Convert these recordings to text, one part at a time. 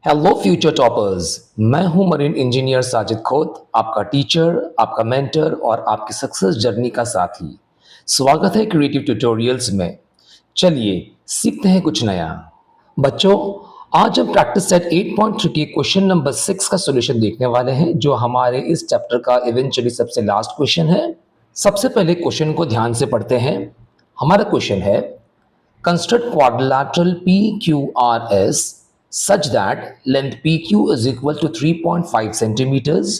Hello future toppers. मैं हूं marine engineer Sajid Khot, आपका टीचर, आपका मेंटर और आपकी सक्सेस जर्नी का साथी। स्वागत है क्रिएटिव ट्यूटोरियल्स में। चलिए सीखते हैं कुछ नया। बच्चों, आज हम प्रैक्टिस सेट 8.3 के क्वेश्चन नंबर 6 का सॉल्यूशन देखने वाले हैं, जो हमारे इस चैप्टर का इवेंचुअली सबसे लास्ट क्वेश्चन है। सबसे पहले क्वेश्चन को ध्यान से पढ़ते हैं। हमारा क्वेश्चन है, construct quadrilateral PQRS such that length PQ is equal to 3.5 centimeters,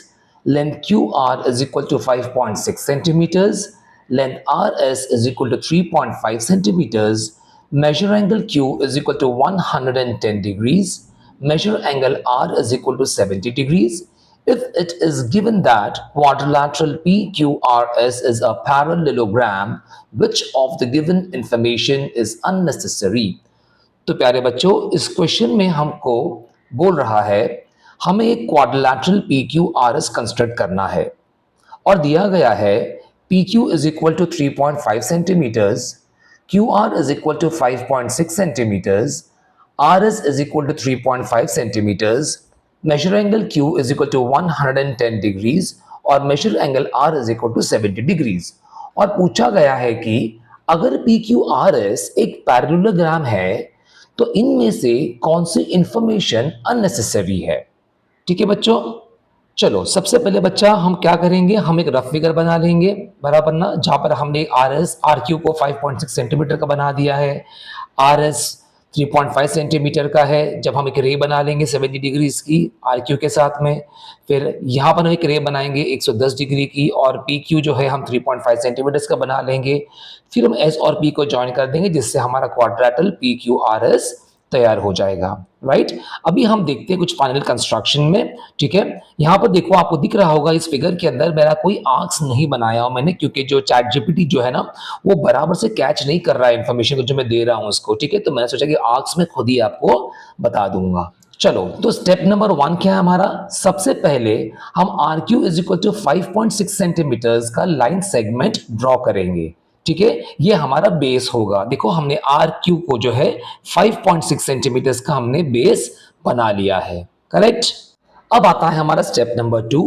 length QR is equal to 5.6 centimeters, length RS is equal to 3.5 centimeters, measure angle Q is equal to 110 degrees, measure angle R is equal to 70 degrees. If it is given that quadrilateral PQRS is a parallelogram, which of the given information is unnecessary? तो प्यारे बच्चों, इस question में हमको बोल रहा है हमें एक क्वाड्रिलैटरल PQRS कंस्ट्रक्ट करना है और दिया गया है PQ is equal to 3.5 centimeters, QR is equal to 5.6 centimeters, RS is equal to 3.5 centimeters, measure angle Q is equal to 110 degrees और measure angle R is equal to 70 degrees। और पूछा गया है कि अगर PQRS एक पैरेललोग्राम है तो इनमें से कौन सी इंफॉर्मेशन अननेसेसरी है। ठीक है बच्चों, चलो सबसे पहले बच्चा हम क्या करेंगे, हम एक रफ फिगर बना लेंगे, बराबर ना, जहां पर हमने आर क्यू को 5.6 सेंटीमीटर का बना दिया है, आर एस 3.5 सेंटीमीटर का है। जब हम एक रे बना लेंगे 70 डिग्रीज की आर क्यू के साथ में, फिर यहाँ पर हम एक रे बनाएंगे 110 डिग्री की और पी क्यू जो है हम 3.5 सेंटीमीटर का बना लेंगे। फिर हम एस और पी को ज्वाइन कर देंगे, जिससे हमारा quadrilateral P Q R S तैयार हो जाएगा। राइट, अभी हम देखते हैं कुछ फाइनल कंस्ट्रक्शन में। ठीक है, यहाँ पर देखो, आपको दिख रहा होगा इस फिगर के अंदर मेरा कोई आर्क्स नहीं बनाया हूं मैंने, क्योंकि जो चैट जीपीटी जो है ना वो बराबर से कैच नहीं कर रहा है इंफॉर्मेशन को जो मैं दे रहा हूं उसको। ठीक है, तो मैंने सोचा कि आर्क्स में खुद ही आपको बता दूंगा। चलो, तो स्टेप नंबर 1 क्या है हमारा, सबसे पहले हम R Q is equal to 5.6 centimetre का लाइन सेगमेंट ड्रॉ करेंगे। ठीक है, ये हमारा बेस होगा। देखो, हमने आर क्यू को जो है 5.6 सेंटीमीटर का हमने बेस बना लिया है। करेक्ट। अब आता है हमारा स्टेप नंबर 2।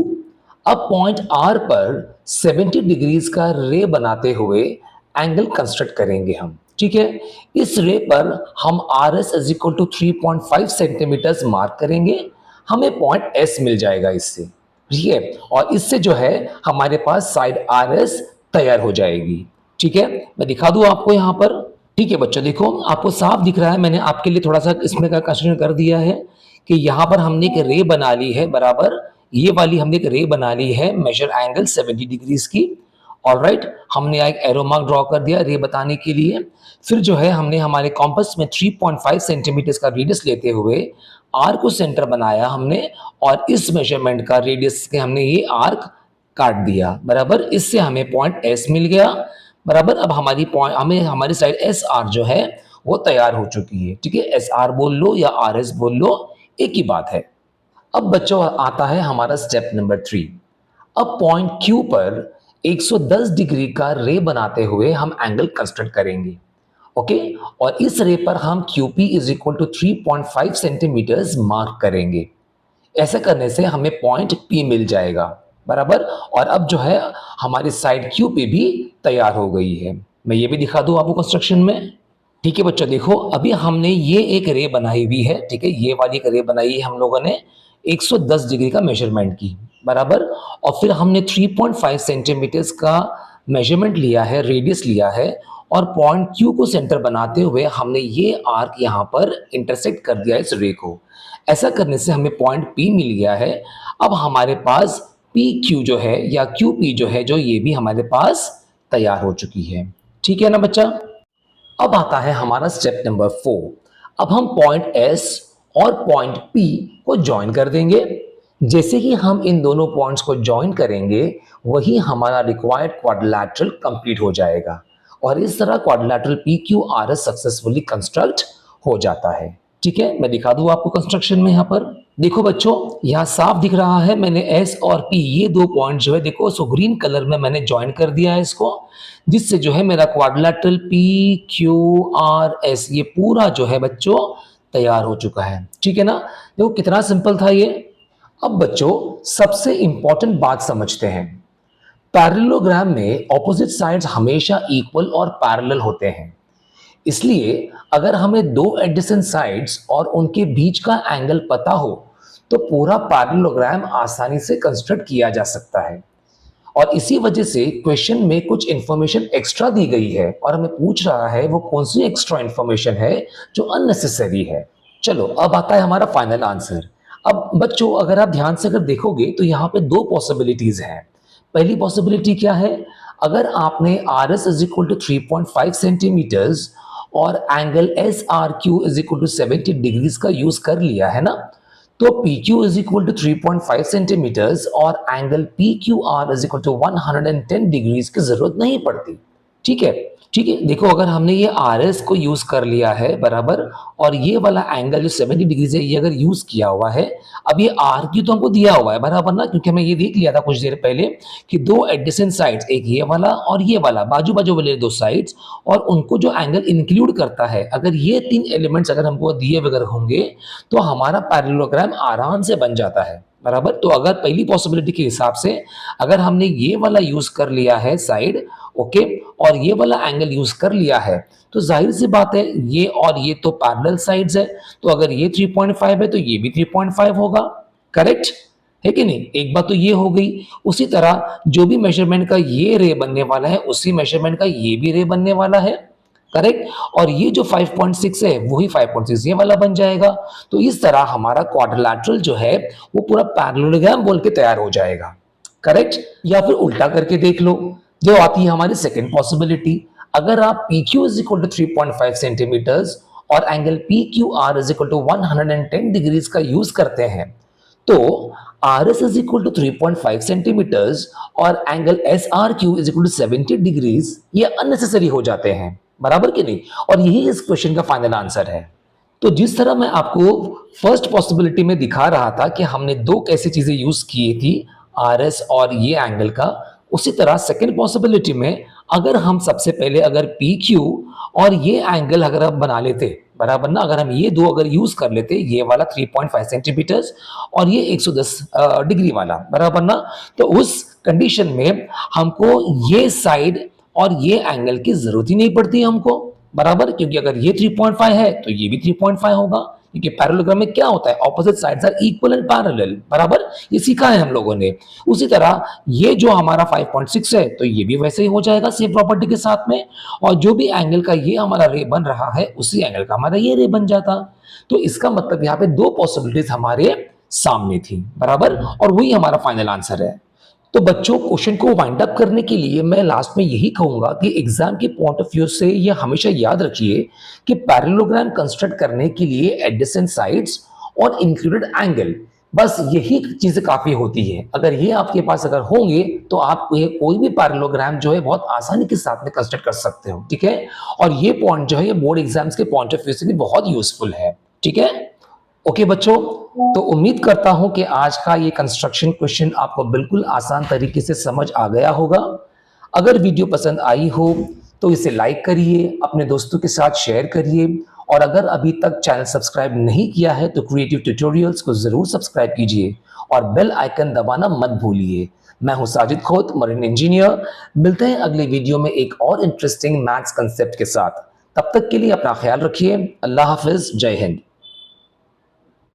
अब पॉइंट आर पर 70 डिग्रीज का रे बनाते हुए एंगल कंस्ट्रक्ट करेंगे हम। ठीक है, इस रे पर हम R S is equal to 3.5 centimetre mark करेंगे, हमें पॉइंट एस मिल जाएगा इससे। ठीक है, और इससे जो है हमारे पास साइड आर एस तैयार हो जाएगी। ठीक है, मैं दिखा दूं आपको यहाँ पर। ठीक है बच्चों, देखो आपको साफ दिख रहा है, मैंने आपके लिए थोड़ा सा इसमें का कंसीडर कर दिया है कि यहाँ पर हमने एक रे बना ली है, बराबर ये वाली हमने एक रे बना ली है मेजर एंगल 70 डिग्रीज की। ऑलराइट, हमने एक एरो मार्क ड्रॉ कर दिया रे बताने के लिए। फिर जो है हमने हमारे कॉम्पस में 3.5 सेंटीमीटर का रेडियस लेते हुए आर्क को सेंटर बनाया हमने, और इस मेजरमेंट का रेडियस के हमने ये आर्क काट दिया, बराबर। इससे हमें पॉइंट एस मिल गया, बराबर। अब हमारी पॉइंट हमें हमारी साइड एस आर जो है वो तैयार हो चुकी है। ठीक है, एस आर बोल लो या आर एस बोल लो, एक ही बात है। अब बच्चों आता है हमारा स्टेप नंबर 3। अब पॉइंट क्यू पर 110 डिग्री का रे बनाते हुए हम एंगल कंस्ट्रक्ट करेंगे। ओके, और इस रे पर हम QP is equal to 3.5 centimetre mark करेंगे। ऐसा करने से हमें पॉइंट P मिल जाएगा, बराबर। और अब जो है हमारी साइड QP भी तैयार हो गई है। मैं ये भी दिखा दूं आपको कंस्ट्रक्शन में। ठीक है बच्चों, देखो अभी हमने ये एक रे बनाई हुई है। ठीक है, ये वाली एक रे बनाई है हम लोगों ने 110 डिग्री का मेजरमेंट की, बराबर। और फिर हमने 3.5 सेंटीमीटर का मेजरमेंट लिया है, रेडियस लिया है, और पॉइंट Q को सेंटर बनाते हुए हमने ये आर्क यहाँ पर इंटरसेक्ट कर दिया इस रे को। ऐसा करने से हमें पॉइंट P मिल गया है। अब हमारे पास PQ जो है या QP जो है, जो ये भी हमारे पास तैयार हो चुकी है। ठीक है ना बच्चा। अब आता है हमारा स्टेप नंबर 4। अब हम पॉइंट S और पॉइंट P को ज्वाइन कर देंगे। जैसे ही हम इन दोनों पॉइंट्स को ज्वाइन करेंगे, वही हमारा रिक्वायर्ड क्वाड्रिलैटरल कंप्लीट हो जाएगा, और इस तरह क्वाड्रिलैटरल PQRS सक्सेसफुली कंस्ट्रक्ट हो जाता है। ठीक है, मैं दिखा दूं आपको कंस्ट्रक्शन में। यहाँ पर देखो बच्चों, यहाँ साफ दिख रहा है, मैंने S और P ये दो पॉइंट जो है देखो सो ग्रीन कलर में मैंने ज्वाइन कर दिया है इसको, जिससे जो है मेरा क्वाड्रिलैटरल PQRS ये पूरा जो है बच्चों तैयार हो चुका है। ठीक है ना? देखो कितना सिंपल था ये। अब बच्चों सबसे इंपॉर्टेंट बात समझते हैं। पैरेललोग्राम में ऑपोजिट साइड्स हमेशा इक्वल और पैरेलल होते हैं। इसलिए अगर हमें दो एडजेसेंट साइड्स और उनके बीच का एंगल पता हो तो पूरा पैरेललोग्राम आसानी से कंस्ट्रक्ट किया जा सकता है। और इसी वजह से क्वेश्चन में कुछ इंफॉर्मेशन एक्स्ट्रा दी गई है और हमें पूछ रहा है वो कौन सी एक्स्ट्रा इंफॉर्मेशन है जो अननेसेसरी है। चलो अब आता है हमारा फाइनल आंसर। अब बच्चों अगर आप ध्यान से अगर देखोगे तो यहाँ पे दो पॉसिबिलिटीज हैं। पहली पॉसिबिलिटी क्या है? अगर आपने R S is equal to 3.5 centimetres और angle S R Q is equal to 70 degrees का यूज कर लिया है ना, तो P Q is equal to 3.5 centimetres और angle P Q R is equal to 110 degrees की जरूरत नहीं पड़ती। ठीक है? ठीक है, देखो अगर हमने ये आर एस को यूज कर लिया है बराबर, और ये वाला एंगल जो 70 डिग्री है ये अगर यूज किया हुआ है, अब ये आर क्यू तो हमको दिया हुआ है बराबर ना, क्योंकि हमें ये देख लिया था कुछ देर पहले कि दो एडजेसेंट साइड्स, एक ये वाला और ये वाला, बाजू बाजू वाले दो साइड्स, और उनको जो एंगल इंक्लूड करता है, अगर ये तीन एलिमेंट्स अगर हमको दिए वगैरह होंगे तो हमारा पैरेललोग्राम आराम से बन जाता है बराबर। तो अगर पहली पॉसिबिलिटी के हिसाब से अगर हमने ये वाला यूज कर लिया है साइड, ओके, और ये वाला एंगल यूज कर लिया है, तो जाहिर सी बात है ये और ये तो पैरेलल साइड्स है, तो अगर ये 3.5 है तो ये भी 3.5 होगा। करेक्ट है कि नहीं? एक बात तो ये हो गई। उसी तरह जो भी मेजरमेंट का ये रे बनने वाला है उसी मेजरमेंट का ये भी रे बनने वाला है। करेक्ट? और ये जो 5.6 है वही 5.6 ये वाला बन जाएगा। तो इस तरह हमारा क्वाड्रिलैटरल जो है वो पूरा पैरेललोग्राम बोल के तैयार हो जाएगा। करेक्ट? या फिर उल्टा करके देख लो, जो आती है हमारी सेकेंड पॉसिबिलिटी। अगर आप P Q is equal to 3.5 centimetres और angle P Q R is equal to 110 degrees का यूज करते हैं, तो R S is equal to 3.5 centimetres और angle S R Q is equal to 70 degrees, ये unnecessary हो जाते हैं बराबर कि नहीं? और यही इस क्वेश्चन का फाइनल आंसर है। तो जिस तरह मैं आपको फर्स्ट पॉसिबिलिटी में दिखा रहा था कि हमने दो कैसी चीजें यूज की थी, आर एस और ये एंगल का, उसी तरह सेकेंड पॉसिबिलिटी में अगर हम सबसे पहले अगर पी क्यू और ये एंगल अगर आप बना लेते बराबर ना, अगर हम ये दो अगर यूज कर लेते, ये वाला 3.5 सेंटीमीटर्स और ये 110 डिग्री वाला बराबर ना, तो उस कंडीशन में हमको ये साइड और ये एंगल की जरूरत ही नहीं पड़ती हमको बराबर, क्योंकि अगर ये 3.5 है तो ये भी 3.5 होगा, क्योंकि पैरेललोग्राम में क्या होता है, opposite sides are equal and parallel बराबर, ये सीखा है हम लोगों ने। उसी तरह ये जो हमारा 5.6 है तो ये भी वैसे ही हो जाएगा सेम प्रॉपर्टी के साथ में, और जो भी एंगल का ये हमारा रे बन रहा है उसी एंगल का हमारा ये रे बन जाता। तो इसका मतलब यहाँ पे दो पॉसिबिलिटीज हमारे सामने थी बराबर, और वही हमारा फाइनल आंसर है। तो बच्चों क्वेश्चन को वाइंड अप करने के लिए मैं लास्ट में यही कहूंगा कि एग्जाम के पॉइंट ऑफ व्यू से ये हमेशा याद रखिए कि पैरेललोग्राम कंस्ट्रक्ट करने के लिए एडजेसेंट साइड्स और इंक्लूडेड एंगल, बस यही चीजें काफी होती है। अगर ये आपके पास अगर होंगे तो आप कोई भी पैरेललोग्राम जो है बहुत आसानी के साथ में कंस्ट्रक्ट कर सकते हो। ठीक है? और ये पॉइंट जो है ये बोर्ड एग्जाम्स के पॉइंट ऑफ व्यू से भी बहुत यूजफुल है। ठीक है? ओके बच्चों, तो उम्मीद करता हूं कि आज का ये कंस्ट्रक्शन क्वेश्चन आपको बिल्कुल आसान तरीके से समझ आ गया होगा। अगर वीडियो पसंद आई हो तो इसे लाइक करिए, अपने दोस्तों के साथ शेयर करिए, और अगर अभी तक चैनल सब्सक्राइब नहीं किया है तो क्रिएटिव ट्यूटोरियल्स को जरूर सब्सक्राइब कीजिए और बेल आइकन दबाना मत भूलिए। मैं हूं साजिद खोत, मरीन इंजीनियर। मिलते हैं अगले वीडियो में एक और इंटरेस्टिंग मैथ्स कंसेप्ट के साथ। तब तक के लिए अपना ख्याल रखिए। अल्लाह हाफिज, जय हिंद।